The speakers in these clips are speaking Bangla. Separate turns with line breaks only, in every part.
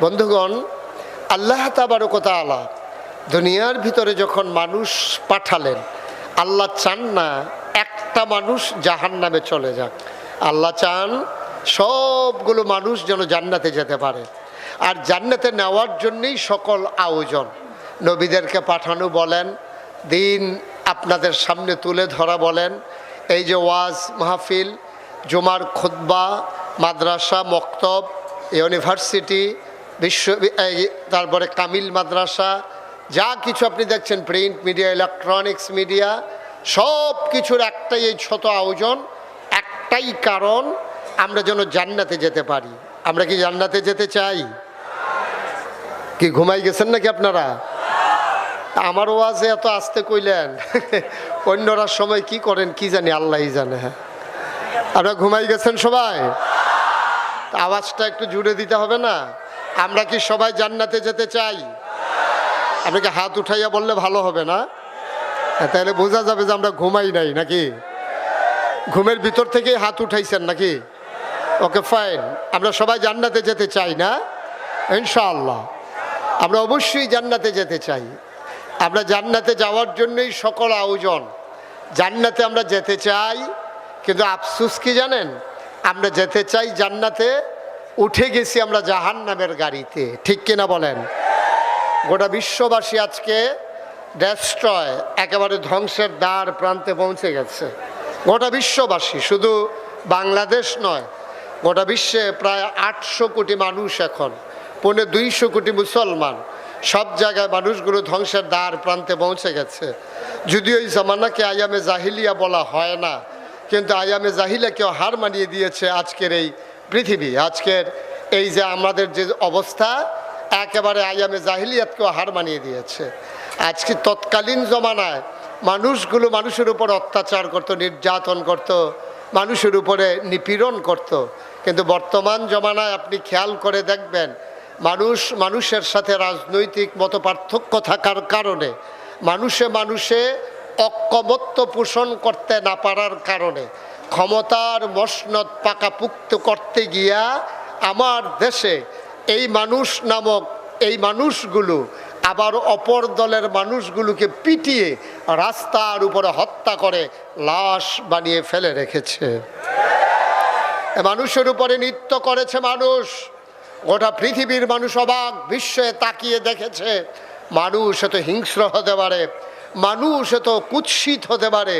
বন্ধুগণ, আল্লাহ তাবারক ওয়া তাআলা দুনিয়ার ভিতরে যখন মানুষ পাঠালেন, আল্লাহ চান না একটা মানুষ জাহান্নামে চলে যাক। আল্লাহ চান সবগুলো মানুষ যেন জান্নাতে যেতে পারে। আর জান্নাতে নেওয়ার জন্যই সকল আয়োজন। নবীদেরকে পাঠানো বলেন, দিন আপনাদের সামনে তুলে ধরা বলেন, এই যে ওয়াজ মাহফিল, জুমার খুতবা, মাদ্রাসা, মক্তব, ইউনিভার্সিটি, তারপরে কামিল মাদ্রাসা, যা কিছু আপনি দেখছেন, প্রিন্ট মিডিয়া, ইলেকট্রনিক্স মিডিয়া, সব কিছুর একটাই এই ছোট আয়োজন, একটাই কারণ, আমরা যেন জান্নাতে যেতে পারি। আমরা কি জান্নাতে যেতে চাই? কি ঘুমাই গেছেন নাকি আপনারা? আমার ওয়াজে এত আস্তে কইলেন, অন্যরা সময় কি করেন কি জানি, আল্লাহই জানে। হ্যাঁ, আপনারা ঘুমাই গেছেন সবাই? আওয়াজটা একটু জুড়ে দিতে হবে না? আমরা কি সবাই জান্নাতে যেতে চাই? আপনাকে হাত উঠাইয়া বললে ভালো হবে না? তাহলে বোঝা যাবে যে আমরা ঘুমাই নাই নাকি। ঘুমের ভিতর থেকেই হাত উঠাইছেন নাকি? ওকে, ফাইন। আমরা সবাই জান্নাতে যেতে চাই না? ইনশাআল্লাহ আমরা অবশ্যই জান্নাতে যেতে চাই। আমরা জান্নাতে যাওয়ার জন্যই সকল আয়োজন। জান্নাতে আমরা যেতে চাই, কিন্তু আফসোস কি জানেন? আমরা যেতে চাই জান্নাতে, উঠে গেছি আমরা জাহান্নামের গাড়িতে। ঠিক কিনা বলেন? গোটা বিশ্ববাসী আজকে ডেস্ট্রয়, একেবারে ধ্বংসের দ্বার প্রান্তে পৌঁছে গেছে। গোটা বিশ্ববাসী, শুধু বাংলাদেশ নয়, গোটা বিশ্বে প্রায় 800 কোটি মানুষ, এখন 250 কোটি মুসলমান, সব জায়গায় মানুষগুলো ধ্বংসের দ্বার প্রান্তে পৌঁছে গেছে। যদিও এই জামানাকে আয়ামে জাহিলিয়া বলা হয় না, কিন্তু আয়ামে জাহিলিয়াকেও হার মানিয়ে দিয়েছে আজকের এই পৃথিবী। আজকের এই যে আমাদের যে অবস্থা, একেবারে আয়ামে জাহিলিয়াতকেও হার মানিয়ে দিয়েছে। আজকে তৎকালীন জমানায় মানুষগুলো মানুষের উপর অত্যাচার করত, নির্যাতন করত, মানুষের উপরে নিপীড়ন করত। কিন্তু বর্তমান জমানায় আপনি খেয়াল করে দেখবেন, মানুষের সাথে রাজনৈতিক মতপার্থক্য থাকার কারণে, মানুষে ঐক্যমত্য পোষণ করতে না পারার কারণে, ক্ষমতার মসনদ পাকাপুক্ত করতে গিয়া আমার দেশে এই মানুষ নামক এই মানুষগুলো আবার অপর দলের মানুষগুলোকে পিটিয়ে রাস্তার উপরে হত্যা করে লাশ বানিয়ে ফেলে রেখেছে। মানুষের উপরে নৃত্য করেছে মানুষ। গোটা পৃথিবীর মানুষ অবাক বিস্ময়ে তাকিয়ে দেখেছে, মানুষ এত হিংস্র হতে পারে, মানুষ এত কুৎসিত হতে পারে,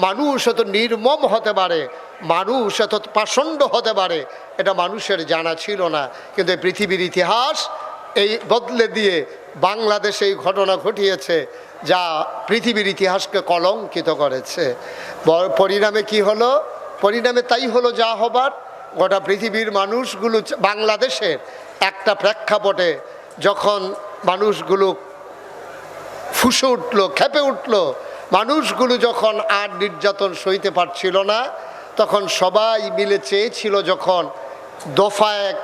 মানুষ এত নির্মম হতে পারে, মানুষ এত পাষণ্ড হতে পারে, এটা মানুষের জানা ছিল না। কিন্তু পৃথিবীর ইতিহাস এই বদলে দিয়ে বাংলাদেশে এই ঘটনা ঘটিয়েছে, যা পৃথিবীর ইতিহাসকে কলঙ্কিত করেছে। পরিণামে কি হলো? পরিণামে তাই হলো যা হবার। গোটা পৃথিবীর মানুষগুলো, বাংলাদেশের একটা প্রেক্ষাপটে যখন মানুষগুলো ফুসে উঠলো, খেপে উঠলো, মানুষগুলো যখন আর নির্যাতন সইতে পারছিল না, তখন সবাই মিলে চেয়েছিল, যখন দফা এক,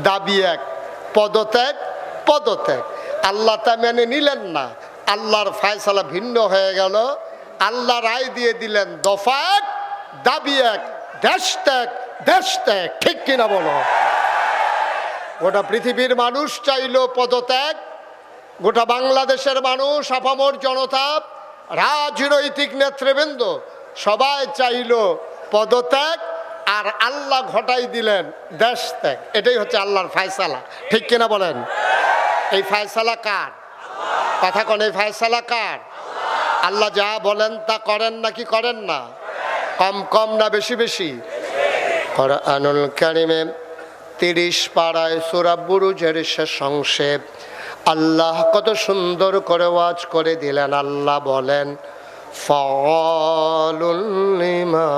দাবি এক, পদত্যাগ, পদত্যাগ। আল্লাহ তা মেনে নিলেন না, আল্লাহর ফায়সালা ভিন্ন হয়ে গেল। আল্লাহ রায় দিয়ে দিলেন, দফা এক, দাবি এক, দেশ ত্যাগ, দেশ ত্যাগ। ঠিক কিনা বলো? গোটা পৃথিবীর মানুষ চাইল পদত্যাগ, গোটা বাংলাদেশের মানুষ, আপামর জনতা, রাজনৈতিক নেতৃবৃন্দ সবাই চাইল পদত্যাগ, আর আল্লাহ ঘটাই দিলেন দেশ ত্যাগ। এটাই হচ্ছে আল্লাহর ফায়সালা। ঠিক কিনা বলেন? এই ফায়সালা কার? কথা কোন? এই ফায়সালা কার? আল্লাহ যা বলেন তা করেন নাকি করেন না? কম কম না বেশি বেশি? কুরআনুল কারীমে 30 পারায় সূরা বুরুজের শেষ অংশে আল্লাহ কত সুন্দর করে ওয়াজ করে দিলেন। আল্লাহ বলেন, ফাআলুল লিমা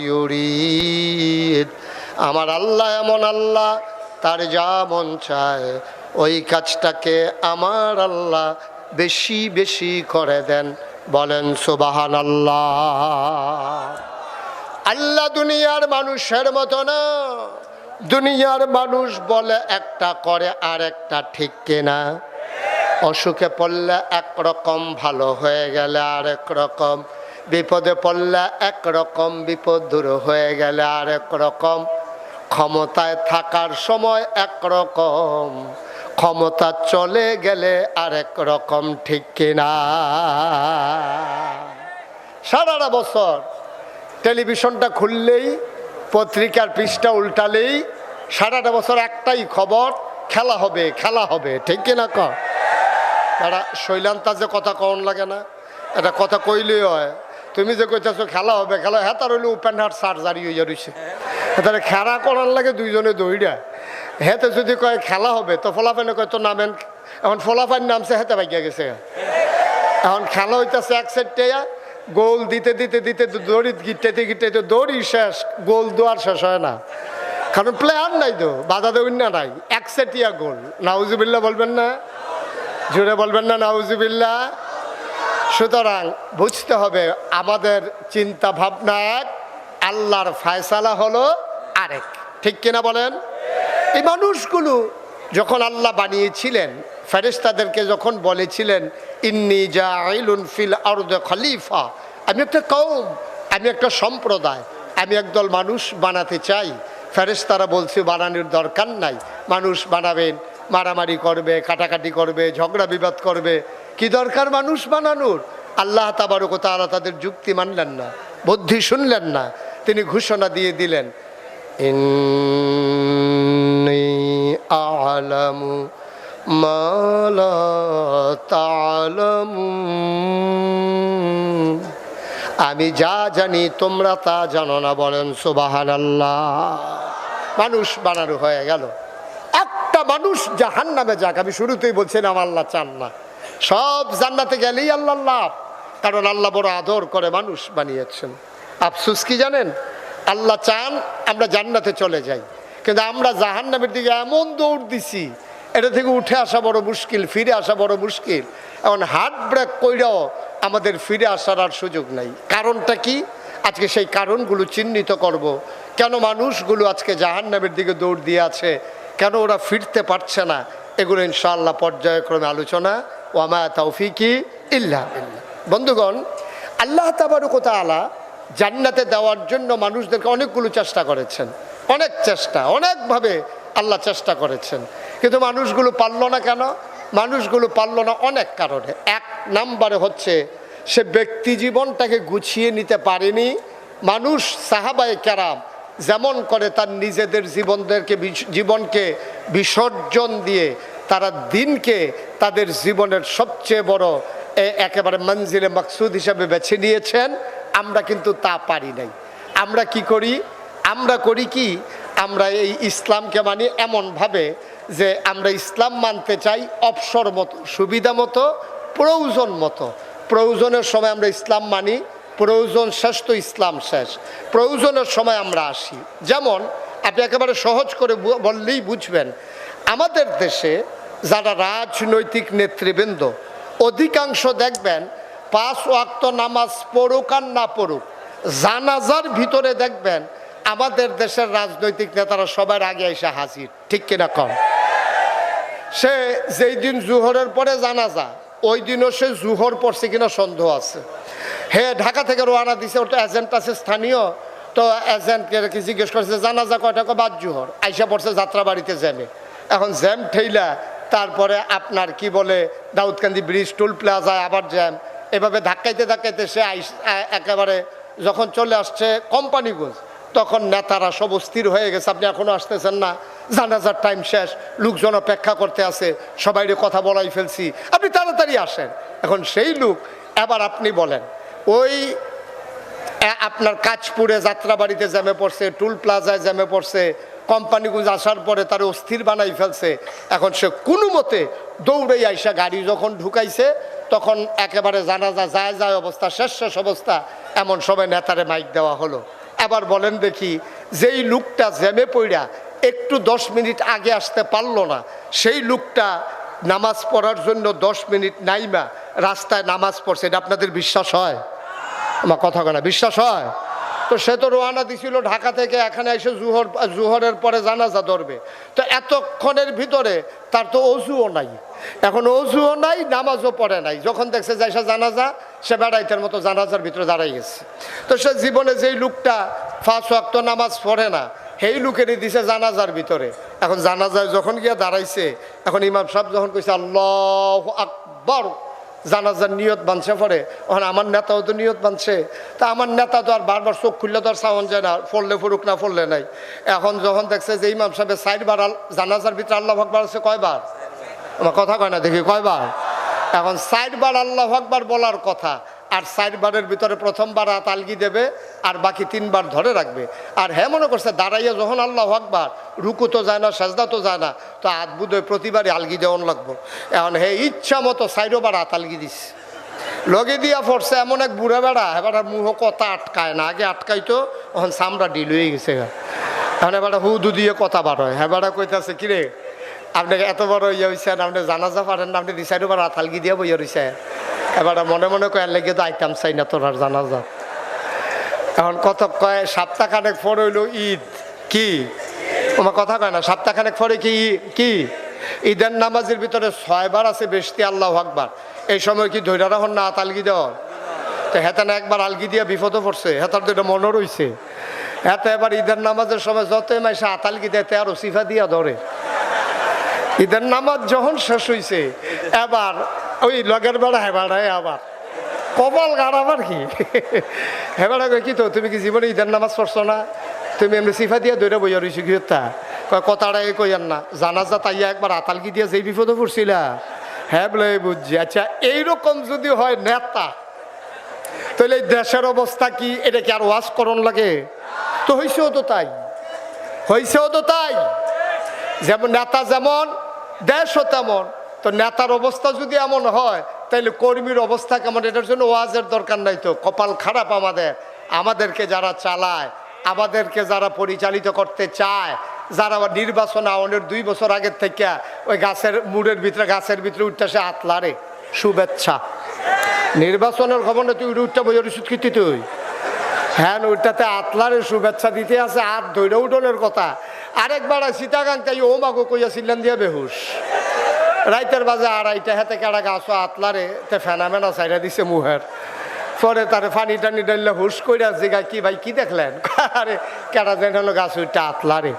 ইউরিদ। আমার আল্লাহ এমন আল্লাহ, তার যা মন চায় ওই কাজটাকে আমার আল্লাহ বেশি বেশি করে দেন। বলেন সুবহানাল্লাহ। আল্লাহ দুনিয়ার মানুষের মতো না। দুনিয়ার মানুষ বলে একটা, করে আর একটা। ঠিক কিনা? অসুখে পড়লে একরকম, ভালো হয়ে গেলে আরেক রকম, বিপদে পড়লে একরকম, বিপদ দূর হয়ে গেলে আরেক রকম। ক্ষমতায় থাকার সময় একরকম, ক্ষমতা চলে গেলে আরেক রকম, ঠিক কিনা? সারাটা বছর টেলিভিশনটা খুললেই, পত্রিকার পৃষ্ঠা উল্টালেই সারাটা বছর একটাই খবর, খেলা হবে, খেলা হবে, ঠিক কিনা? তারা শৈলান্তা যে কথা কন লাগে না, এটা কথা কইলেই হয়। তুমি যে কইতেছো খেলা হবে, খেলা, হ্যাঁ তার হইলে ওপেন হার্ট সার্জারি হয়ে রয়েছে, তাহলে খেলা করার লাগে দুইজনে দৌড়া। হেতে যদি কয় খেলা হবে, তো ফলাফাইনে কয় তো নামেন। এখন ফলাফাইন নামছে, হেতে ভাগ্যা গেছে। এখন খেলা হইতেছে এক সেটে, গোল দিতে দিতে দিতে দড়ি গিটাইতে গিটাইতে দড়ি শেষ, গোল দোয়ার শেষ হয় না, কারণ প্লেয়ার নাই তো, বাধা দেবেন না, নাই একসেটিয়া গোল। নাউজুবিল্লাহ বলবেন না? জোরে বলবেন না নাউজুবিল্লাহ? সুতরাং বুঝতে হবে আমাদের চিন্তা ভাবনা এক, আল্লাহর ফায়সালা হলো আরেক, ঠিক কিনা বলেন? এই মানুষগুলো যখন আল্লাহ বানিয়েছিলেন, ফেরেশতাদেরকে যখন বলেছিলেন ইন্নী জাইলুন ফিল আরদে খলিফা, আমি একটা কওম, আমি একটা সম্প্রদায়, আমি একদল মানুষ বানাতে চাই। ফেরেশতারা বলছে বানানোর দরকার নাই, মানুষ বানাবেন, মারামারি করবে, কাটাকাটি করবে, ঝগড়া বিবাদ করবে, কি দরকার মানুষ বানানোর? আল্লাহ তাবারক ওয়া তাআলা তাদের যুক্তি মানলেন না, বুদ্ধি শুনলেন না। তিনি ঘোষণা দিয়ে দিলেন ইন্নী আ'লামু মা লা তা'লামুন, আমি যা জানি তোমরা তা জানো না। বলেন সুবহানাল্লাহ। মানুষ বানানো হয়ে গেল। একটা মানুষ জাহান্নামে যাক, আমি শুরুতেই বলছিলাম আল্লাহ চান না। সব জান্নাতে গেলেই আল্লাহ লাভ, কারণ আল্লাহ বড় আদর করে মানুষ বানিয়েছেন। আফসোস কি জানেন? আল্লাহ চান আমরা জান্নাতে চলে যাই, কিন্তু আমরা জাহান্নামের দিকে এমন দৌড় দিছি, এটা থেকে উঠে আসা বড় মুশকিল, ফিরে আসা বড় মুশকিল। এখন হার্ট ব্রেক কইরাও আমাদের ফিরে আসার আর সুযোগ নাই। কারণটা কি? আজকে সেই কারণগুলো চিহ্নিত করব। কেন মানুষগুলো আজকে জাহান্নামের দিকে দৌড় দিয়ে আছে, কেন ওরা ফিরতে পারছে না, এগুলো ইনশাআল্লাহ পর্যায়ক্রমে আলোচনা। ওয়ামা তাওফিকি ইল্লা বিল্লাহ। বন্ধুগণ, আল্লাহ তাবারক ওয়া তাআলা জান্নাতে দেওয়ার জন্য মানুষদেরকে অনেকগুলো চেষ্টা করেছেন, অনেক চেষ্টা, অনেকভাবে আল্লাহ চেষ্টা করেছেন, কিন্তু মানুষগুলো পারল না। কেন মানুষগুলো পারল না? অনেক কারণে। এক নম্বরে হচ্ছে সে ব্যক্তি জীবনটাকে গুছিয়ে নিতে পারেনি। মানুষ সাহাবায়ে কেরাম যেমন করে তার নিজেদের জীবনকে বিসর্জন দিয়ে তারা দিনকে তাদের জীবনের সবচেয়ে বড় একেবারে মঞ্জিলে মাকসুদ হিসাবে বেছে নিয়েছেন, আমরা কিন্তু তা পারি নাই। আমরা কি করি? আমরা করি কি, আমরা এই ইসলামকে মানি এমনভাবে যে আমরা ইসলাম মানতে চাই অবসর মতো, সুবিধা মতো, প্রয়োজন মতো। প্রয়োজনের সময় আমরা ইসলাম মানি, প্রয়োজন শেষ তো ইসলাম শেষ, প্রয়োজনের সময় আমরা আসি। যেমন আপনি একেবারে সহজ করে বললেই বুঝবেন, আমাদের দেশে যারা রাজনৈতিক নেতৃবৃন্দ, অধিকাংশ দেখবেন 5 ওয়াক্ত নামাজ পড়ুক আর না পড়ুক, জানাজার ভিতরে দেখবেন আমাদের দেশের রাজনৈতিক নেতারা সবার আগে এসে হাজির, ঠিক কিনা কম? সে যেই দিন জুহরের পরে জানাজা, ওই দিনও সে জুহর পড়ছে কিনা সন্দেহ আছে। ঢাকা থেকে রওনা দিছে, ওর তো এজেন্ট আছে স্থানীয়, তো এজেন্টকে জিজ্ঞেস করছে জানাজা কয়টা, বাদ জুহর। আইসা পড়ছে যাত্রাবাড়িতে জ্যামে। এখন জ্যাম ঠেইলা তারপরে আপনার কি বলে দাউদকান্দি ব্রিজ, টুল প্লাজায় আবার জ্যাম, এভাবে ধাক্কাইতে ধাক্কাইতে সে একেবারে যখন চলে আসছে কোম্পানিগঞ্জ, তখন নেতারা সব অস্থির হয়ে গেছে, আপনি এখনো আসতেছেন না, জানাজার টাইম শেষ, লোকজন অপেক্ষা করতে আছে, সবাইরে কথা বলাই ফেলছি, আপনি তাড়াতাড়ি আসেন। এখন সেই লোক এবার আপনি বলেন, ওই আপনার কাঁচপুরে যাত্রাবাড়িতে জ্যামে পড়ছে, টুল প্লাজায় জ্যামে পড়ছে, কোম্পানিগঞ্জ আসার পরে তার অস্থির বানাই ফেলছে। এখন সে কোনো মতে দৌড়ে আইসা গাড়ি যখন ঢুকাইছে, তখন একেবারে জানাজা যায় অবস্থা, শেষ অবস্থা, এমন সময় নেতারে মাইক দেওয়া হলো। এবার বলেন দেখি, যেই লোকটা জ্যামে পড়া একটু 10 মিনিট আগে আসতে পারলো না, সেই লোকটা নামাজ পড়ার জন্য 10 মিনিট নাইমা রাস্তায় নামাজ পড়ছে, এটা আপনাদের বিশ্বাস হয়? আমার কথা বলা বিশ্বাস হয়? তো সে তো রওনা দিছিল ঢাকা থেকে, এখানে এসে জুহরের পরে জানাজা ধরবে, তো এতক্ষণের ভিতরে তার তো অজুও নাই, এখন অজুও নাই, নামাজও পড়ে নাই। যখন দেখছে যে জানাজা, সে বেড়াইতের মতো জানাজার ভিতরে দাঁড়াই গেছে। তো সে জীবনে যেই লোকটা 5 ওয়াক্ত নামাজ পড়ে না, সেই লোকেরই দিছে জানাজার ভিতরে। এখন জানাজায় যখন গিয়া দাঁড়াইছে, এখন ইমাম সাহেব যখন কইছে আল্লাহু আকবার, জানাজার নিয়ত বানছে পরে, এখন আমার নেতাও তো নিয়ত বানছে। তা আমার নেতা তো আর বারবার চোখ খুললে তো আর সাউন্ড যায় না, পড়লে ফুরুক না পড়লে নাই। এখন যখন দেখছে যে ইমাম সাহেবের 4 বার জানাজার ভিতরে আল্লাহু আকবার আছে, কয়বার? আমার কথা কয় না দেখি, কয়বার? এখন 4 বার আল্লাহু আকবার বলার কথা, আর 4 বারের ভিতরে প্রথমবার হাত আলগি দেবে আর বাকি 3 বার ধরে রাখবে। আর হ্যাঁ মনে করছে দাঁড়াইয়া যখন আল্লাহু আকবার, রুকু তো যায় না, সাজদা তো যায় না, তো হাত বুধই প্রতিবারই আলগি দেওয়ান লাগবো। এখন হে ইচ্ছা মতো 4 বার হাত আলগি দিস, লগে দিয়া পড়ছে এমন এক বুড়া বেড়া, এবার মুহ কথা আটকায় না, আগে আটকাইতো, এখন চামড়া ডিল হয়ে গেছে। এখন এবার হুদু দিয়ে কথা বার হয়। হ্যাঁ বেড়া কইতাছে কিরে আপনাকে এত বড় ইয়ে হয়েছেন, আপনি জানাজা পারেন না, আপনি 2 বার হাত আলগি দিয়া বইয়া রয়েছে। এবার মনে মনে কয় লেগে তো আইতাম চাই না তোর আর জানাজা। এখন কত কয় সপ্তাহখানেক পর হইল ঈদ, কি তোমার কথা কয় না, সপ্তাহখানেক পরে কি ঈদের নামাজের ভিতরে 6 বার আছে বেশি আল্লাহু আকবার। এই সময় কি ধৈর্য রাখুন না হাত আলগি দেওয়ার? তো হেতে না একবার আলগি দিয়া বিপদও পড়ছে, হেতার তো এটা মনে রয়েছে। হেতে এবার ঈদের নামাজের সময় যতই মাইসে হাত আলগি দেয় তে আরো সিফা দিয়া ধরে। ঈদের নামাজ যখন শেষ হয়েছে, এবার ওই লগের বেড়া হেবাড়ায় আবার কপাল গাড়াবার কি হেবাড়া কয় কি তো তুমি কি জীবনে ঈদের নামাজ পড়ছো না, তুমি এমনি সিফা দিয়া দৈরা বইয়া রয়েছি কি তা কয় কথাটাই কইয়ান না, জানাজা তাইয়া একবার আতালকি দিয়া যেই বিপদে পড়ছিলা। হ্যাঁ বলে বুঝছি। আচ্ছা এইরকম যদি হয় নেতা, তাহলে এই দেশের অবস্থা কি? এটা কি আর ওয়াজ করণ লাগে? তো হইছেও তো তাই, হইছেও তো তাই। যেমন নেতা যেমন দেশও তেমন। তো নেতার অবস্থা যদি এমন হয়, তাইলে কর্মীর অবস্থা কেমন? এটার জন্য ওয়াজের দরকার নাই তো। কপাল খারাপ আমাদেরকে যারা চালায়, আমাদেরকে যারা পরিচালিত করতে চায়, যারা নির্বাচন আওয়ানের 2 বছর আগের থেকে ওই গাছের মুড়ের ভিতরে উঠতে সে আতলারে শুভেচ্ছা। নির্বাচনের খবর না, তুই উঠটা বইয়ের ওষুধ খেতে তুই, হ্যাঁ ওইটাতে আতলারে শুভেচ্ছা দিতে আছে, আর ধৈর্য উঠনের কথা। আরেকবার সীতাকাঙ্কাই ও মাগো কইয়াছিলেন দিয়ে বেহুশ, রাইতের বাজে 2:30 হাতে কেডা গাছ আতলারে তে ফেনামেনা চাইরা দিছে মুহের। পরে তারে পানি টানি ডাইলে হুশ কইরা জিগা কি ভাই কি দেখলেন? আরে কেডা যেন হলো গাছ ওইটা আতলারে।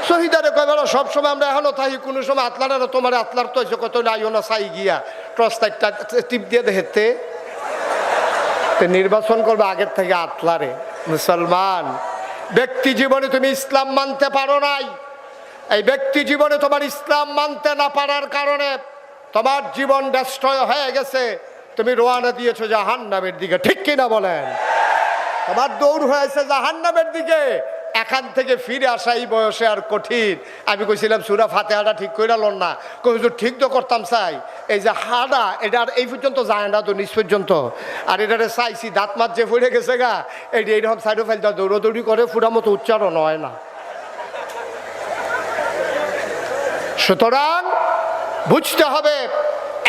শহীদারে কয়বেলা সবসময় আমরা এখনো থাকি, কোনো সময় আতলারে তোমার আতলার তো হয়েছে কত আইও না চাই গিয়া টর্চলাইটটা টিপ দিয়ে দেখতে নির্বাচন করবে আগের থেকে আতলারে। মুসলমান ব্যক্তি জীবনে তুমি ইসলাম মানতে পারো নাই, এই ব্যক্তি জীবনে তোমার ইসলাম মানতে না পারার কারণে তোমার জীবন ডেস্ট্রয় হয়ে গেছে। তুমি রওনা দিয়েছো জাহান্নামের দিকে, ঠিক কিনা বলেন? তোমার দৌড় হয়েছে জাহান্নামের দিকে। এখান থেকে ফিরে আসা এই বয়সে আর কঠিন। আমি কইছিলাম সূরা ফাতিহাটা ঠিক কইরা লন না, কই ঠিক তো করতাম চাই। এই যে হাড়া এটা আর এই পর্যন্ত যায় না তো নিচ পর্যন্ত, আর এটারে চাইছি দাঁত মাত যে ফুড়ে গেছে গা, এইরকম সাইডে ফাইলটা দৌড়াদৌড়ি করে ফুটা মতো উচ্চারণ হয় না। সুতরাং বুঝতে হবে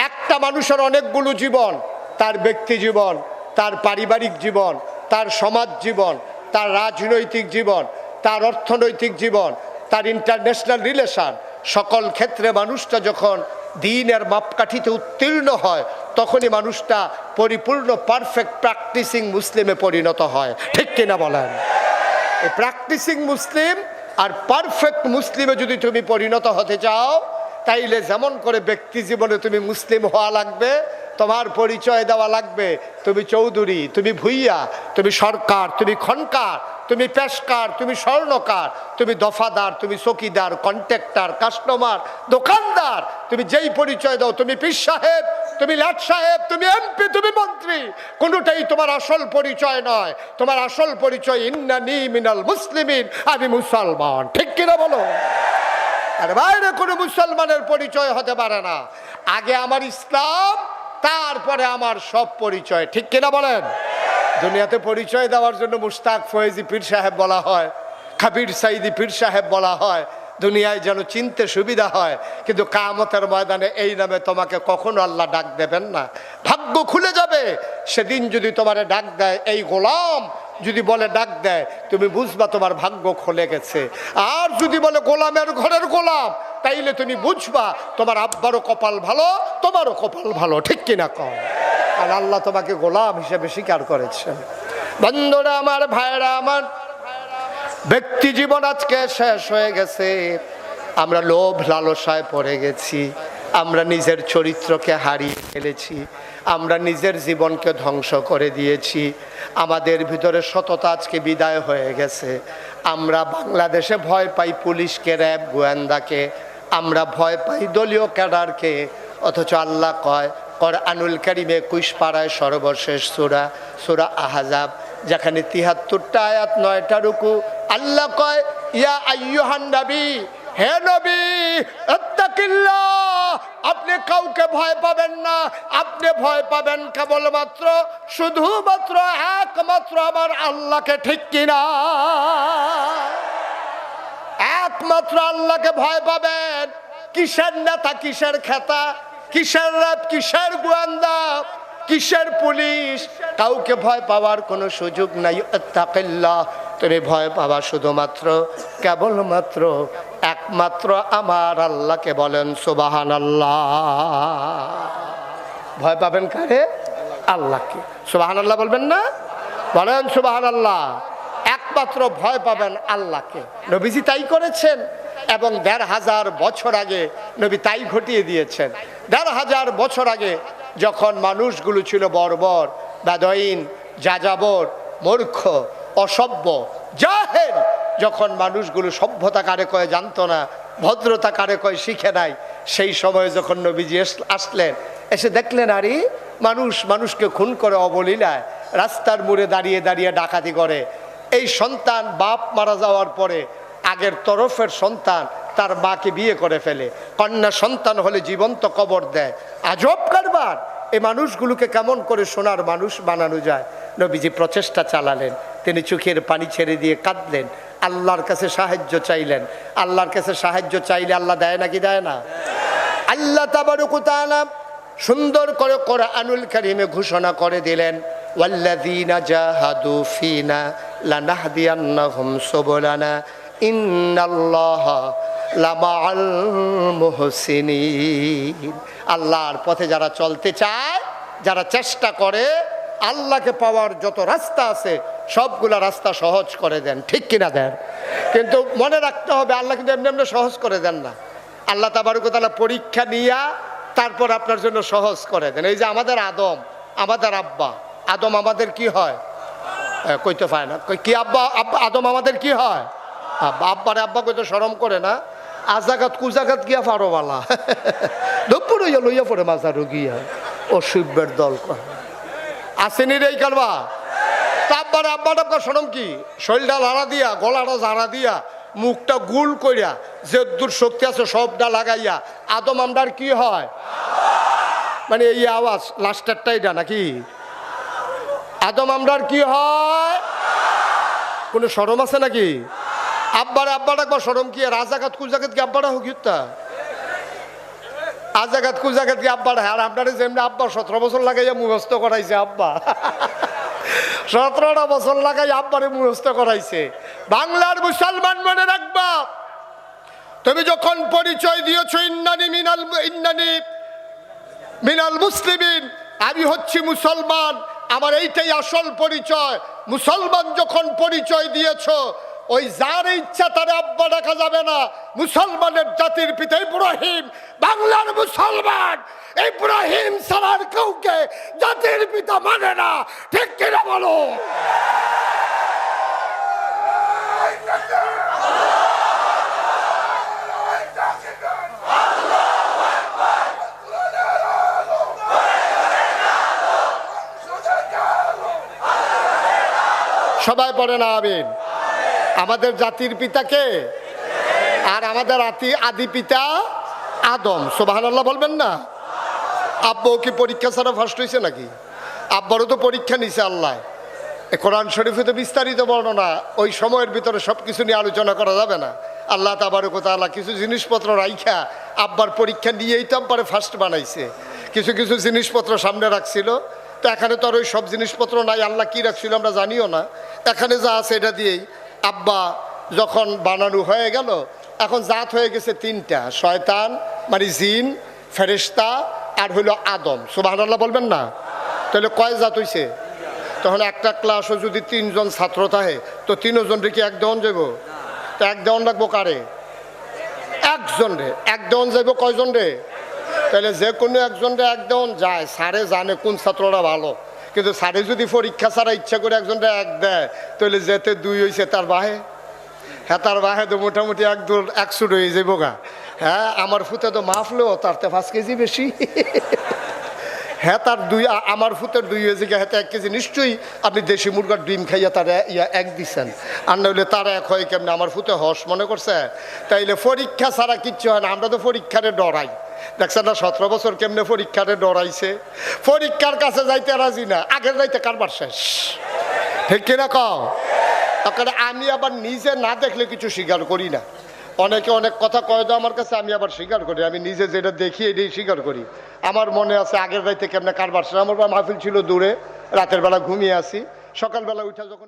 একটা মানুষের অনেকগুলো জীবন, তার ব্যক্তি জীবন, তার পারিবারিক জীবন, তার সমাজ জীবন, তার রাজনৈতিক জীবন, তার অর্থনৈতিক জীবন, তার ইন্টারন্যাশনাল রিলেশন। সকল ক্ষেত্রে মানুষটা যখন দ্বীনের মাপকাঠিতে উত্তীর্ণ হয়, তখনই মানুষটা পরিপূর্ণ পারফেক্ট প্র্যাকটিসিং মুসলিমে পরিণত হয়, ঠিক কিনা বলেন? এই প্র্যাকটিসিং মুসলিম আর পারফেক্ট মুসলিমে যদি তুমি পরিণত হতে চাও, তাইলে যেমন করে ব্যক্তি জীবনে তুমি মুসলিম হওয়া লাগবে, তোমার পরিচয় দেওয়া লাগবে তুমি চৌধুরী, তুমি ভুইয়া, তুমি সরকার, তুমি খনকার, তুমি পেশকার, তুমি স্বর্ণকার, তুমি দফাদার, তুমি চকিদার, কন্ট্রাক্টর, কাস্টমার, দোকানদার, তুমি যেই পরিচয় দাও, তুমি পীর সাহেব, তুমি লাট সাহেব, তুমি এমপি, তুমি মন্ত্রী, কোনোটাই তোমার আসল পরিচয় নয়। তোমার আসল পরিচয় ইন্নানি মিনাল মুসলিমিন, আমি মুসলমান, ঠিক কিনা বলো? আর বাইরে কোনো মুসলমানের পরিচয় হতে পারে না। আগে আমার ইসলাম, তারপরে আমার সব পরিচয়, ঠিক কিনা বলেন? দুনিয়াতে পরিচয় দেওয়ার জন্য মুশতাক ফয়েজি পীর সাহেব বলা হয়, খাবির সাইদি পীর সাহেব বলা হয়, দুনিয়ায় যেন চিনতে সুবিধা হয়। কিন্তু কিয়ামতের ময়দানে এই নামে তোমাকে কখনো আল্লাহ ডাক দেবেন না। ভাগ্য খুলে যাবে সেদিন যদি তোমারে ডাক দেয় এই গোলাম, যদি বলে ডাক দেয়, তুমি বুঝবা তোমার ভাগ্য খুলে গেছে। আর যদি বলে গোলামের ঘরের গোলাম, তাইলে তুমি বুঝবা তোমার আব্বারও কপাল ভালো, তোমারও কপাল ভালো, ঠিক কিনা কম? আর আল্লাহ তোমাকে গোলাম হিসেবে স্বীকার করেছেন। বন্ধুরা আমার, ভাইরা আমার, ব্যক্তি জীবন আজকে শেষ হয়ে গেছে। আমরা লোভ লালসায় পড়ে গেছি, আমরা নিজের চরিত্রকে হারিয়ে ফেলেছি, আমরা নিজের জীবনকে ধ্বংস করে দিয়েছি। আমাদের ভিতরে সততা আজকে বিদায় হয়ে গেছে। আমরা বাংলাদেশে ভয় পাই পুলিশকে, র্যাব, গোয়েন্দাকে, আমরা ভয় পাই দলীয় ক্যাডারকে। অথচ আল্লাহ কয় কোরআনুল কারীমে 21 পারায় সর্বশেষ সূরা সূরা আহজাব, যেখানে 73টা আয়াত 9টা রুকু, আল্লাহ কয় ইয়া আইয়ুহান নবী, হে নবী, ইত্তাকিল্লাহ, আপনি কাউকে ভয় পাবেন না, আপনি ভয় পাবেন কেবলমাত্র শুধুমাত্র একমাত্র আমার আল্লাহকে। ঠিক কিনা? একমাত্র আল্লাহকে ভয় পাবেন। কিসের নেতা, কিসের খেতা, কিসের র্যাব, কিসের গোয়েন্দা, কিসের পুলিশ, কাউকে ভয় পাওয়ার কোনো সুযোগ নাই। ইত্তাকিল্লাহ, তুমি ভয় পাবা শুধুমাত্র কেবলমাত্র একমাত্র আমার আল্লাহকে। বলেন সুবহানাল্লাহ। ভয় পাবেন কারে? আল্লাহকে। সুবহানাল্লাহ বলবেন না? বলেন সুবহানাল্লাহ। একমাত্র ভয় পাবেন আল্লাহকে। নবীজি তাই করেছেন এবং ১৫০০ বছর আগে নবী তাই ঘটিয়ে দিয়েছেন। ১৫০০ বছর আগে যখন মানুষগুলো ছিল বর্বর, বেদঈন, যাযাবর, মূর্খ, অসভ্য, জাহেল, যখন মানুষগুলো সভ্যতা কারে কয় জানতো না, ভদ্রতা কারে কয় শিখে নাই, সেই সময় যখন নবীজি আসলেন, এসে দেখলেন আরে মানুষকে খুন করে অবলীলায়, রাস্তার মোড়ে দাঁড়িয়ে দাঁড়িয়ে ডাকাতি করে। এই সন্তান বাপ মারা যাওয়ার পরে আগের তরফের সন্তান তার মাকে বিয়ে করে ফেলে, কন্যা সন্তান হলে জীবন্ত কবর দেয়। আজব কারবার। এই মানুষগুলোকে কেমন করে সোনার মানুষ বানানো যায়? নবীজি প্রচেষ্টা চালালেন। তিনি চোখের পানি ছেড়ে দিয়ে কাঁদলেন, আল্লাহর কাছে সাহায্য চাইলেন। আল্লাহর কাছে সাহায্য চাইলে আল্লাহ দেয় নাকি দেয় না? আল্লাহ তাবারক ওয়া তাআলা সুন্দর করে কোরআনুল কারীমে ঘোষণা করে দিলেন, ওয়াল্লাযীনা জাহাদু ফীনা লানাহদিয়ান্নাহুম সুবুলানা ইন্নাল্লাহা লামাআল মুহসিনিন। আল্লাহর পথে যারা চলতে চায়, যারা চেষ্টা করে, আল্লাহকে পাওয়ার যত রাস্তা আছে সবগুলা রাস্তা সহজ করে দেন। ঠিক কিনা দেন? কিন্তু মনে রাখতে হবে আল্লাহ কিন্তু এমনি এমনি সহজ করে দেন না। আল্লাহ তাবারক ওয়া তাআলা পরীক্ষা নিয়া তারপর আপনার জন্য সহজ করে দেন। এই যে আমাদের আদম, আমাদের আব্বা আদম আমাদের কি হয়? কইতে পায় না। কি আব্বা আদম আমাদের কি হয়? আব্বা। আব্বারে আব্বা কইতে শরম করে না। আজাগাত কুজাগাত গিয়া ফারোবালা দুপুরে লইয়া পড়ে মাজারু গিয়া অসুভ্যের দল আসেনি রে কালবা। আব্বারে আব্বাটা শরম কি? শরীরটা লাড়া দিয়া, গলাটা ঝাড়া দিয়া, মুখটা গুল করিয়া, যে দূর শক্তি আছে সবটা লাগাইয়া আদম আমরার কি হয়? মানে এই আওয়াজ লাস্টারটা এটা নাকি? আদম আমরার কি হয়? কোনো শরম আছে নাকি? আব্বারে আব্বাটা একবার শরম কি? রাজাগাত কুজাগাত কি আব্বাটা হুকিতা? আজাগাত কুজাগাত কি আব্বাটা? আর আপনারে যেমনি আব্বা 17 বছর লাগাইয়া মুখস্থ করাইছে। আব্বা 17টা বছর লাগাই আব্বারে মুখস্থ করাইছে। বাংলার মুসলমান মনে রাখবা, তুমি যখন পরিচয় দিয়েছো ইন্নানি মিনাল মুসলিমিন, আমি হচ্ছি মুসলমান, আমার এইটাই আসল পরিচয়। মুসলমান যখন পরিচয় দিয়েছো, ওই যার ইচ্ছা তার আব্বা ডাকা যাবে না। মুসলমানের জাতির পিতা ইব্রাহিম, বাংলার মুসলমান ইব্রাহিম ছাড়ার কাউকে জাতির পিতা মানে না। ঠিক কিনা বলো? সবাই পড়ে না আমিন। আমাদের জাতির পিতাকে আর আমাদের আদি পিতা আদম। সুবহানাল্লাহ বলবেন না? আব্বাও কি পরীক্ষা ছাড়া ফার্স্ট হয়েছে নাকি? আব্বারও তো পরীক্ষা নিছে আল্লাহ। কোরআন শরীফে তো বিস্তারিত বর্ণনা, ওই সময়ের ভিতরে সব কিছু নিয়ে আলোচনা করা যাবে না। আল্লাহ তাবারক ওয়া তাআলা কিছু জিনিসপত্র রাইখা আব্বার পরীক্ষা নিয়েই তো আব্বারে ফার্স্ট বানাইছে। কিছু কিছু জিনিসপত্র সামনে রাখছিল। তো এখানে তো আর ওই সব জিনিসপত্র নাই। আল্লাহ কি রাখছিল আমরা জানিও না। এখানে যা আছে এটা দিয়েই আব্বা যখন বানানো হয়ে গেল, এখন জাত হয়ে গেছে 3টা, শয়তান মানে জিন, ফেরেশতা আর হইল আদম। সুবহানাল্লাহ বলবেন না? তাহলে কয় জাত হইছে? তখন একটা ক্লাসও যদি 3 জন ছাত্র থাকে তো 3 জনরে কি এক দেওয়ান যাব? তো এক দেওয়ান লাগবো কারে? একজন রে। এক দেওয়ান যাইব কয়জন রে? তাহলে যে কোনো একজনরে এক দেওয়ান যায়, স্যারে জানে কোন ছাত্ররা ভালো। কিন্তু স্যারে যদি পরীক্ষা ছাড়া ইচ্ছা করে একজনটা এক দেয়, তাহলে যেতে 2 হয়েছে তার বাহে, হ্যাঁ তার বাহে তো মোটামুটি 100 হয়ে যাবো গা। হ্যাঁ আমার ফুতে তো মাফলেও তার তো 5 কেজি বেশি। হ্যাঁ তার আমার ফুতের 2 হয়েছে গা, হ্যাঁ 1 কেজি নিশ্চয়ই আপনি দেশি মুরগার ডিম খাইয়া তার এক দিচ্ছেন, আর নইলে তার এক হয় কেমনে? আমার ফুতে হস মনে করছে। তাইলে পরীক্ষা ছাড়া কিচ্ছু হয় না। আমরা তো পরীক্ষারে ডরাই, দেখছেন না 17 বছর কেমনে পরীক্ষারে ডরাইছে। পরীক্ষার কাছে যাইতে রাজি না, আগের যাইতে কারবার শেষ, ঠিক কিনা কও? তখন আমি আবার নিজে না দেখলে কিছু স্বীকার করি না। অনেকে অনেক কথা কয় দাও আমার কাছে, আমি আবার স্বীকার করি। আমি নিজে যেটা দেখি এটাই স্বীকার করি। আমার মনে আছে আগের রাইতে কেমনে কারবার শেষ। আমার মাহফিল ছিল দূরে, রাতের বেলা ঘুমিয়ে আসি, সকালবেলা উঠে যখন